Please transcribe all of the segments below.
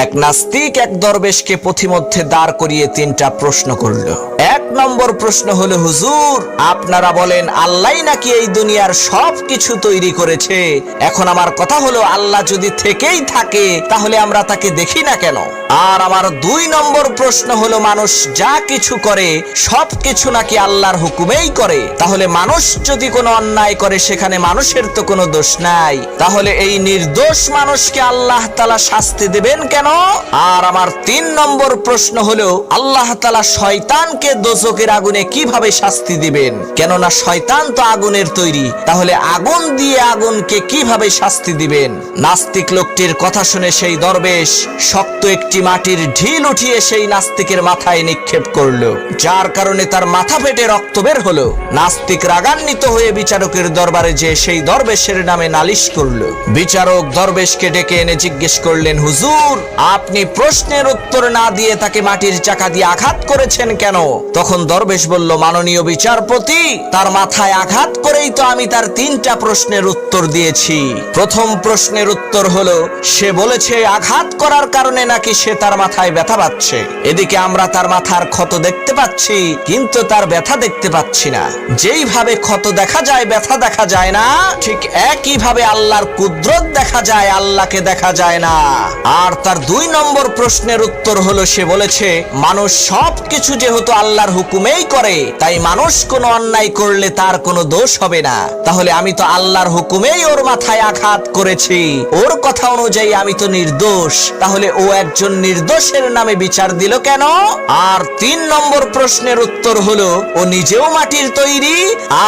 এক নাস্তিক এক দরবেশকে পথিমধ্যে দাঁড় করিয়ে তিনটা প্রশ্ন করল। এক নম্বর প্রশ্ন হলো, হুজুর আপনারা বলেন আল্লাহ নাকি এই দুনিয়ার সব কিছু তৈরি করেছে। এখন আমার কথা হলো, আল্লাহ যদি থেকেই থাকে তাহলে আমরা তাকে দেখি না কেন? আর আমার দুই নম্বর প্রশ্ন হলো, মানুষ যা কিছু করে সব কিছু নাকি আল্লাহর হুকুমেই করে। তাহলে মানুষ যদি কোনো অন্যায় করে সেখানে মানুষের তো কোনো দোষ নাই। তাহলে এই নির্দোষ মানুষকে আল্লাহ তাআলা শাস্তি দেবেন কেন? আর আমার তিন নম্বর প্রশ্ন হলো, আল্লাহ তাআলা শয়তানকে দোজখের আগুনে কিভাবে শাস্তি দিবেন? কেননা শয়তান তো আগুনের তৈরি, তাহলে আগুন দিয়ে আগুনকে কিভাবে শাস্তি দিবেন? নাস্তিক লোকটির কথা শুনে সেই দরবেশ শক্ত একটি মাটির ঢিল উঠিয়ে সেই নাস্তিকের মাথায় নিক্ষেপ করলো, যার কারণে তার মাথা ফেটে রক্ত বের হলো। নাস্তিক রাগান্বিত হয়ে বিচারকের দরবারে যে সেই দরবেশের নামে নালিশ করলো। বিচারক দরবেশকে ডেকে এনে জিজ্ঞেস করলেন, হুজুর আপনি প্রশ্নের উত্তর না দিয়ে তাকে মাটির চাকা দিয়ে আঘাত করেছেন কেন? তখন দরবেশ বলল, মাননীয় বিচারপতি, তার মাথায় আঘাত করেই তো আমি তার তিনটা প্রশ্নের উত্তর দিয়েছি। প্রথম প্রশ্নের উত্তর হলো, সে বলেছে আঘাত করার কারণে নাকি সে তার মাথায় ব্যথা পাচ্ছে। এদিকে আমরা তার মাথার ক্ষত দেখতে পাচ্ছি, কিন্তু তার ব্যথা দেখতে পাচ্ছি না। যেইভাবে ক্ষত দেখা যায় ব্যথা দেখা যায় না, ঠিক একই ভাবে আল্লাহর কুদরত দেখা যায়, আল্লাহকে দেখা যায় না। আর তার দুই নম্বর প্রশ্নের উত্তর হলো, সে বলেছে মানুষ সব কিছু যেহেতু আল্লাহর হুকুমেই করে, তাই মানুষ কোনো অন্যায় করলে তার কোনো দোষ হবে না। তাহলে আমি তো আল্লাহর হুকুমেই ওর মাথায় আঘাত করেছি, ওর কথা অনুযায়ী আমি তো নির্দোষ। তাহলে ও একজন নির্দোষের নামে বিচার দিল কেন? আর তিন নম্বর প্রশ্নের উত্তর হলো, ও নিজেও মাটির তৈরি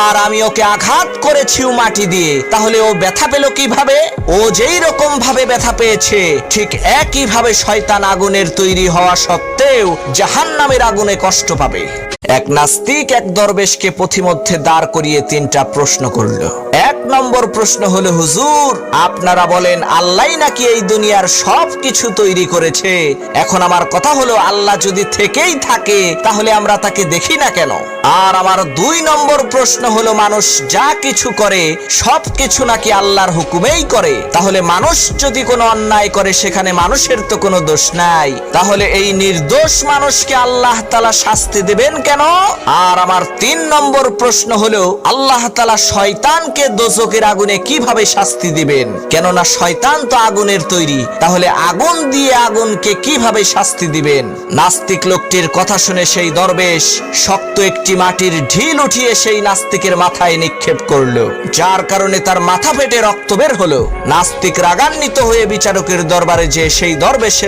আর আমি ওকে আঘাত করেছিও মাটি দিয়ে, তাহলে ও ব্যথা পেল কিভাবে? ও যেই রকম ভাবে ব্যথা পেয়েছে ঠিক একই ভাবে শয়তান আগুনের তৈরি হওয়া সত্ত্বেও জাহান্নামের আগুনে কষ্ট পাবে। এক নাস্তিক এক দরবেশকে পথিমধ্যে দাঁড় করিয়ে তিনটা প্রশ্ন করল। এক নম্বর প্রশ্ন হলো, হুজুর আপনারা বলেন আল্লাহ নাকি এই দুনিয়ার সব কিছু তৈরি করেছে। এখন আমার কথা হলো, আল্লাহ যদি থেকেই থাকে তাহলে আমরা তাকে দেখি না কেন? আর আমার দুই নম্বর প্রশ্ন হলো, মানুষ যা কিছু করে সব কিছু নাকি আল্লাহর হুকুমেই করে। তাহলে মানুষ যদি কোনো অন্যায় করে সেখানে মানুষের তো কোনো দোষ নাই। তাহলে এই নির্দোষ মানুষকে আল্লাহ তাআলা শাস্তি দেবেন কেন? আর আমার তিন নম্বর প্রশ্ন হলো, আল্লাহ তাআলা শয়তানকে দোজখের আগুনে কিভাবে শাস্তি দিবেন? কেননা শয়তান তো আগুনের তৈরি, তাহলে আগুন দিয়ে আগুনকে কিভাবে শাস্তি দিবেন? নাস্তিক লোকটির কথা শুনে সেই দরবেশ শক্ত একটি মাটির ঢিল উঠিয়ে সেই নাস্তিকের মাথায় নিক্ষেপ করলো, যার কারণে তার মাথা ফেটে রক্ত বের হলো। নাস্তিক রাগান্বিত হয়ে বিচারকের দরবারে যে সেই দরবেশের